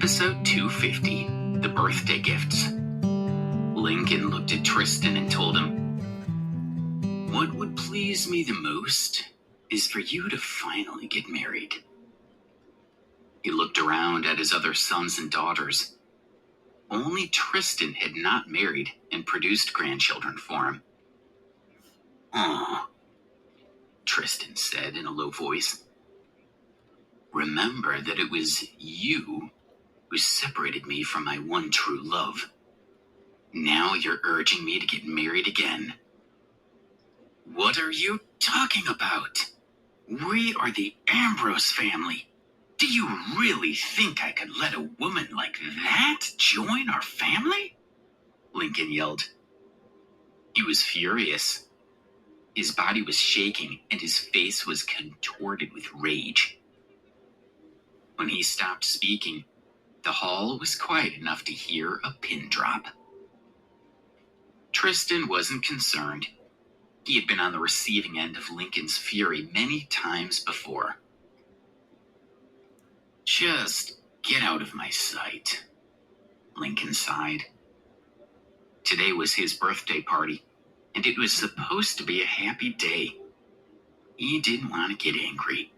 Episode 250, The Birthday Gifts. Lincoln looked at Tristan and told him, "What would please me the most is for you to finally get married." He looked around at his other sons and daughters. Only Tristan had not married and produced grandchildren for him. "Oh," Tristan said in a low voice. "Remember that it was you who separated me from my one true love. Now you're urging me to get married again." "What are you talking about? We are the Ambrose family. Do you really think I could let a woman like that join our family?" Lincoln yelled. He was furious. His body was shaking and his face was contorted with rage. When he stopped speaking, the hall was quiet enough to hear a pin drop. Tristan wasn't concerned. He had been on the receiving end of Lincoln's fury many times before. "Just get out of my sight," Lincoln sighed. Today was his birthday party, and it was supposed to be a happy day. He didn't want to get angry.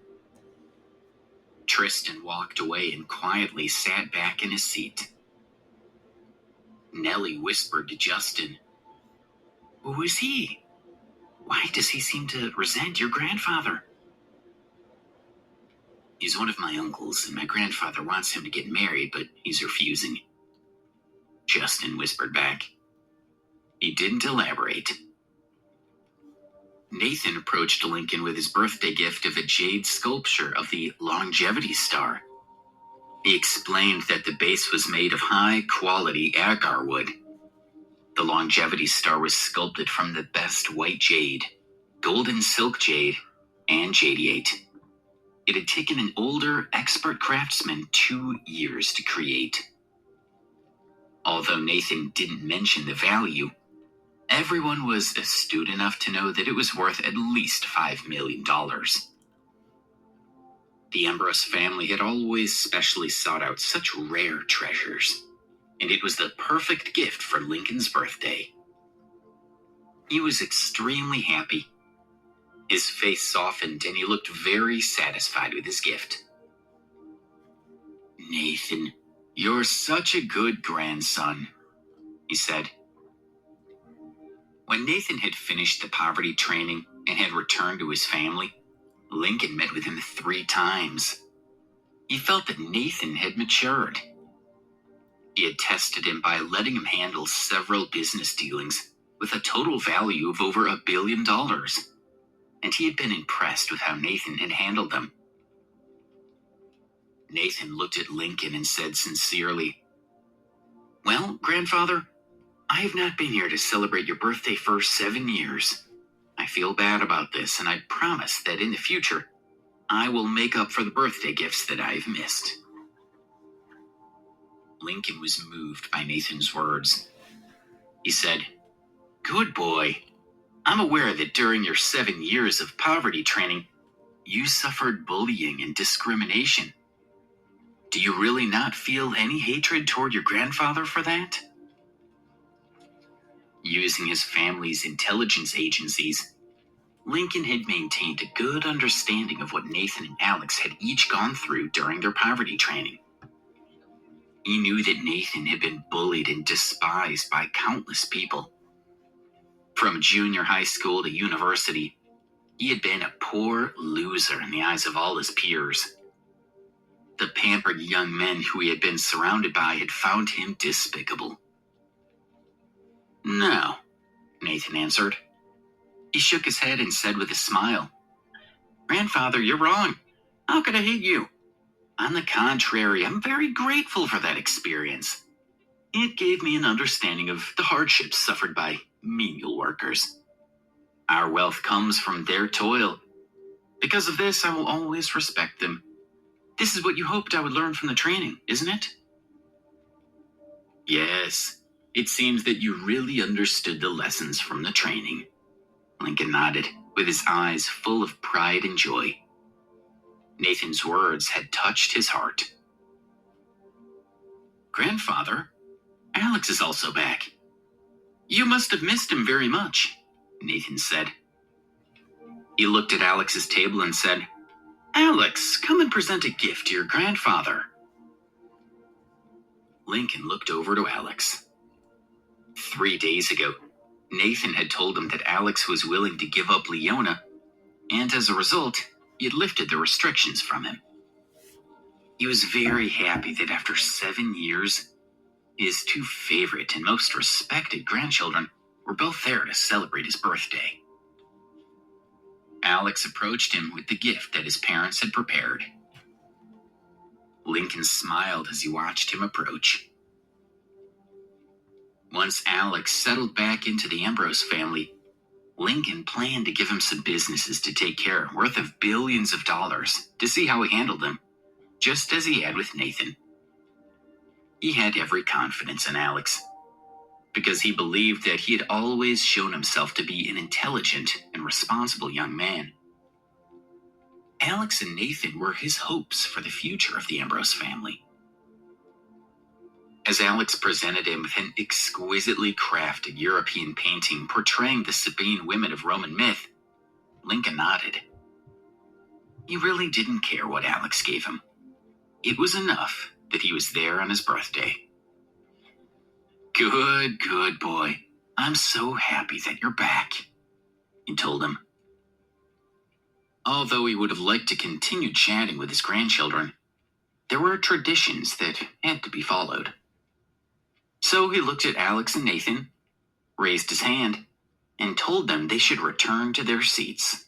Tristan walked away and quietly sat back in his seat. Nellie whispered to Justin, "Who is he? Why does he seem to resent your grandfather?" "He's one of my uncles, and my grandfather wants him to get married, but he's refusing," Justin whispered back. He didn't elaborate. Nathan approached Lincoln with his birthday gift of a jade sculpture of the longevity star. He explained that the base was made of high-quality agar wood. The longevity star was sculpted from the best white jade, golden silk jade, and jadeite. It had taken an older, expert craftsman 2 years to create. Although Nathan didn't mention the value, everyone was astute enough to know that it was worth at least $5 million. The Ambrose family had always specially sought out such rare treasures, and it was the perfect gift for Lincoln's birthday. He was extremely happy. His face softened and he looked very satisfied with his gift. "Nathan, you're such a good grandson," he said. When Nathan had finished the poverty training and had returned to his family, Lincoln met with him 3 times. He felt that Nathan had matured. He had tested him by letting him handle several business dealings with a total value of over $1 billion, and he had been impressed with how Nathan had handled them. Nathan looked at Lincoln and said sincerely, "Well, grandfather, I have not been here to celebrate your birthday for 7 years. I feel bad about this, and I promise that in the future, I will make up for the birthday gifts that I've missed." Lincoln was moved by Nathan's words. He said, "Good boy. I'm aware that during your 7 years of poverty training, you suffered bullying and discrimination. Do you really not feel any hatred toward your grandfather for that?" Using his family's intelligence agencies, Lincoln had maintained a good understanding of what Nathan and Alex had each gone through during their poverty training. He knew that Nathan had been bullied and despised by countless people. From junior high school to university, he had been a poor loser in the eyes of all his peers. The pampered young men who he had been surrounded by had found him despicable. "No," Nathan answered. He shook his head and said with a smile, "Grandfather, you're wrong. How could I hate you? On the contrary, I'm very grateful for that experience. It gave me an understanding of the hardships suffered by menial workers. Our wealth comes from their toil. Because of this, I will always respect them. This is what you hoped I would learn from the training, isn't it?" "Yes, it seems that you really understood the lessons from the training," Lincoln nodded, with his eyes full of pride and joy. Nathan's words had touched his heart. Grandfather, Alex is also back. You must have missed him very much, Nathan said. He looked at Alex's table and said, Alex, come and present a gift to your grandfather. Lincoln looked over to Alex. 3 days ago, Nathan had told him that Alex was willing to give up Leona, and as a result, he had lifted the restrictions from him. He was very happy that after 7 years, his two favorite and most respected grandchildren were both there to celebrate his birthday. Alex approached him with the gift that his parents had prepared. Lincoln smiled as he watched him approach. Once Alex settled back into the Ambrose family, Lincoln planned to give him some businesses to take care of worth of billions of dollars to see how he handled them, just as he had with Nathan. He had every confidence in Alex, because he believed that he had always shown himself to be an intelligent and responsible young man. Alex and Nathan were his hopes for the future of the Ambrose family. As Alex presented him with an exquisitely crafted European painting portraying the Sabine women of Roman myth, Lincoln nodded. He really didn't care what Alex gave him. It was enough that he was there on his birthday. Good boy. I'm so happy that you're back, he told him. Although he would have liked to continue chatting with his grandchildren, there were traditions that had to be followed. So he looked at Alex and Nathan, raised his hand, and told them they should return to their seats.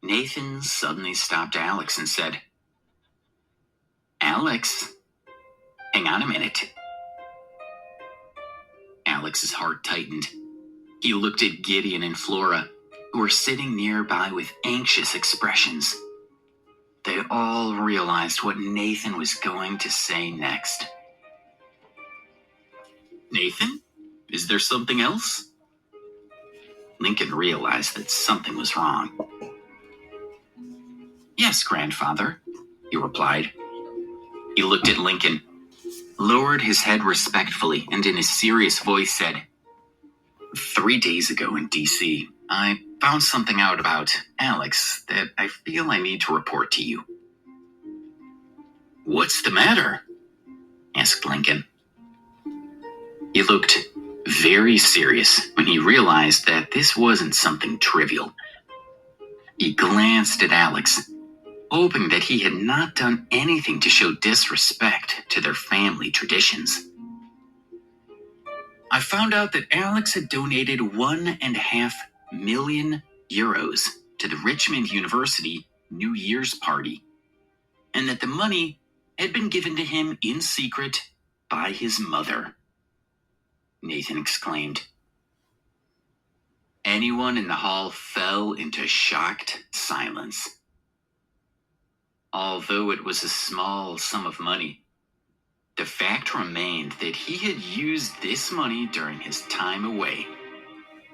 Nathan suddenly stopped Alex and said, Alex, hang on a minute. Alex's heart tightened. He looked at Gideon and Flora, who were sitting nearby with anxious expressions. They all realized what Nathan was going to say next. Nathan, is there something else? Lincoln realized that something was wrong. Yes, grandfather, he replied. He looked at Lincoln, lowered his head respectfully, and in a serious voice said, 3 days ago in D.C., I found something out about Alex that I feel I need to report to you. What's the matter? Asked Lincoln. He looked very serious when he realized that this wasn't something trivial. He glanced at Alex, hoping that he had not done anything to show disrespect to their family traditions. I found out that Alex had donated €1.5 million to the Richmond University New Year's party, and that the money had been given to him in secret by his mother. Nathan exclaimed. Anyone in the hall fell into shocked silence. Although it was a small sum of money, the fact remained that he had used this money during his time away,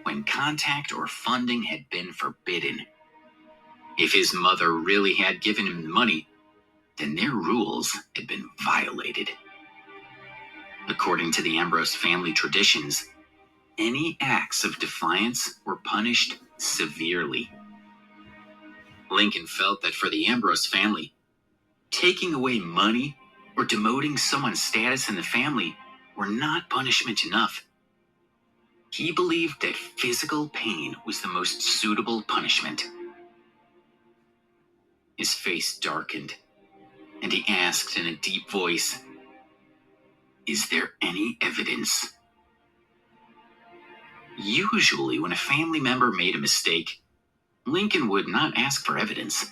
when contact or funding had been forbidden. If his mother really had given him the money, then their rules had been violated. According to the Ambrose family traditions, any acts of defiance were punished severely. Lincoln felt that for the Ambrose family, taking away money or demoting someone's status in the family were not punishment enough. He believed that physical pain was the most suitable punishment. His face darkened, and he asked in a deep voice, Is there any evidence? Usually, when a family member made a mistake, Lincoln would not ask for evidence.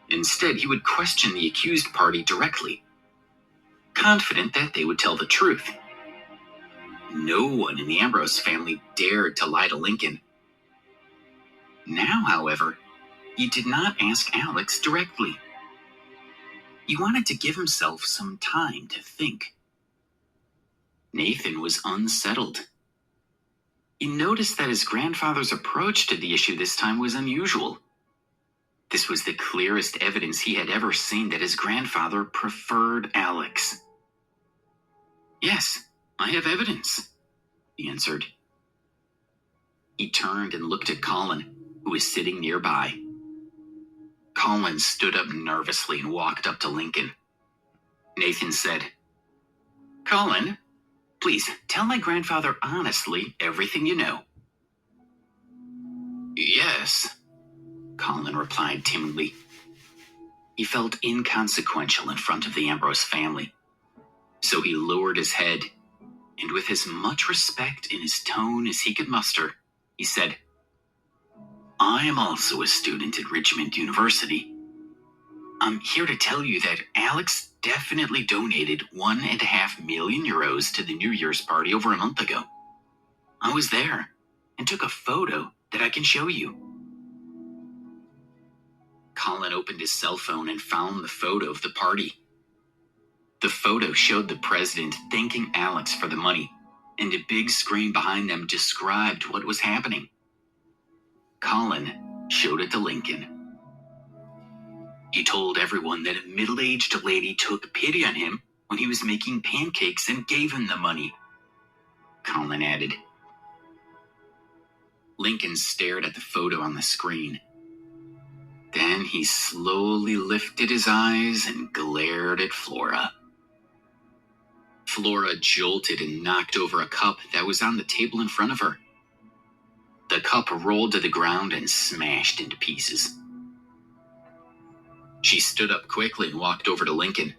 Instead, he would question the accused party directly, confident that they would tell the truth. No one in the Ambrose family dared to lie to Lincoln. Now, however, he did not ask Alex directly. He wanted to give himself some time to think. Nathan was unsettled. He noticed that his grandfather's approach to the issue this time was unusual. This was the clearest evidence he had ever seen that his grandfather preferred Alex. Yes, I have evidence, he answered. He turned and looked at Colin, who was sitting nearby. Colin stood up nervously and walked up to Lincoln. Nathan said, Colin, please tell my grandfather honestly everything you know. Yes, Colin replied timidly. He felt inconsequential in front of the Ambrose family, so he lowered his head, and with as much respect in his tone as he could muster, he said, I am also a student at Richmond University. I'm here to tell you that Alex definitely donated €1.5 million to the New Year's party over a month ago. I was there and took a photo that I can show you. Colin opened his cell phone and found the photo of the party. The photo showed the president thanking Alex for the money, and a big screen behind them described what was happening. Colin showed it to Lincoln. He told everyone that a middle-aged lady took pity on him when he was making pancakes and gave him the money, Colin added. Lincoln stared at the photo on the screen. Then he slowly lifted his eyes and glared at Flora. Flora jolted and knocked over a cup that was on the table in front of her. The cup rolled to the ground and smashed into pieces. She stood up quickly and walked over to Lincoln,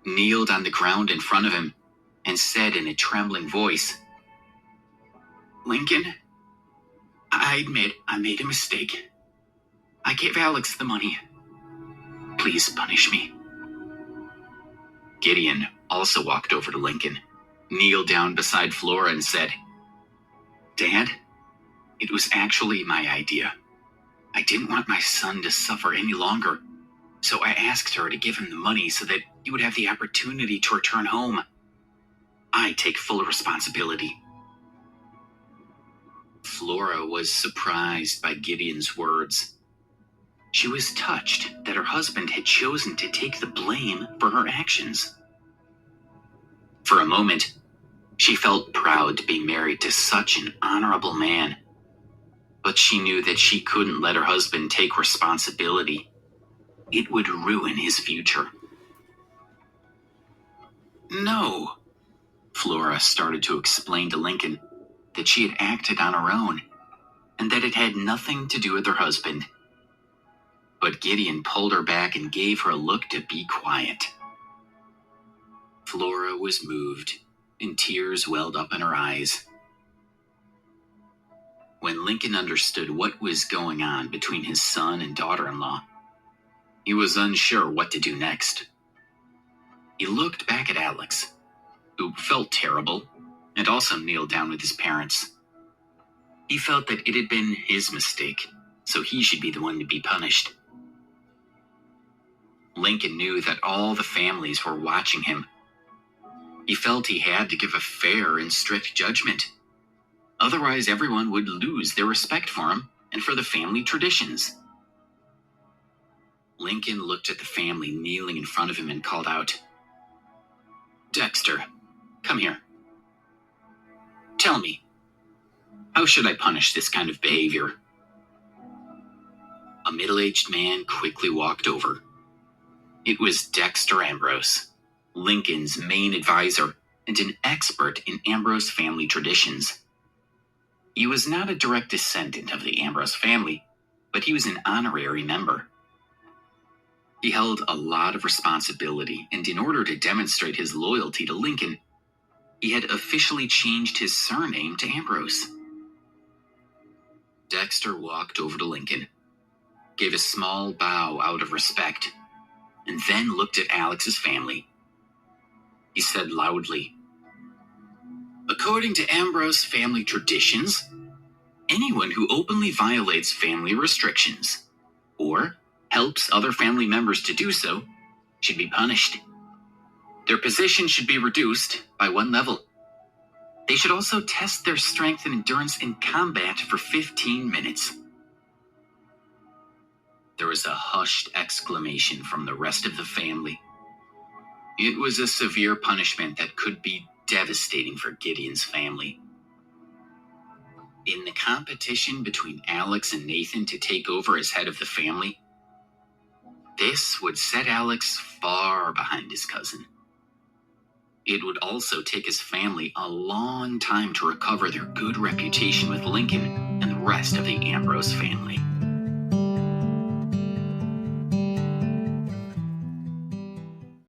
kneeled on the ground in front of him, and said in a trembling voice, Lincoln, I admit I made a mistake. I gave Alex the money. Please punish me. Gideon also walked over to Lincoln, kneeled down beside Flora and said, Dad, it was actually my idea. I didn't want my son to suffer any longer, so I asked her to give him the money so that he would have the opportunity to return home. I take full responsibility. Flora was surprised by Gideon's words. She was touched that her husband had chosen to take the blame for her actions. For a moment, she felt proud to be married to such an honorable man, but she knew that she couldn't let her husband take responsibility. It would ruin his future. No, Flora started to explain to Lincoln that she had acted on her own and that it had nothing to do with her husband. But Gideon pulled her back and gave her a look to be quiet. Flora was moved, and tears welled up in her eyes. When Lincoln understood what was going on between his son and daughter-in-law, he was unsure what to do next. He looked back at Alex, who felt terrible, and also kneeled down with his parents. He felt that it had been his mistake, so he should be the one to be punished. Lincoln knew that all the families were watching him. He felt he had to give a fair and strict judgment. Otherwise, everyone would lose their respect for him and for the family traditions. Lincoln looked at the family kneeling in front of him and called out, Dexter, come here. Tell me, how should I punish this kind of behavior? A middle-aged man quickly walked over. It was Dexter Ambrose, Lincoln's main advisor and an expert in Ambrose family traditions. He was not a direct descendant of the Ambrose family, but he was an honorary member. He held a lot of responsibility, and in order to demonstrate his loyalty to Lincoln, he had officially changed his surname to Ambrose. Dexter walked over to Lincoln, gave a small bow out of respect, and then looked at Alex's family. He said loudly, According to Ambrose family traditions, anyone who openly violates family restrictions or helps other family members to do so should be punished. Their position should be reduced by 1 level. They should also test their strength and endurance in combat for 15 minutes. There was a hushed exclamation from the rest of the family. It was a severe punishment that could be devastating for Gideon's family. In the competition between Alex and Nathan to take over as head of the family, this would set Alex far behind his cousin. It would also take his family a long time to recover their good reputation with Lincoln and the rest of the Ambrose family.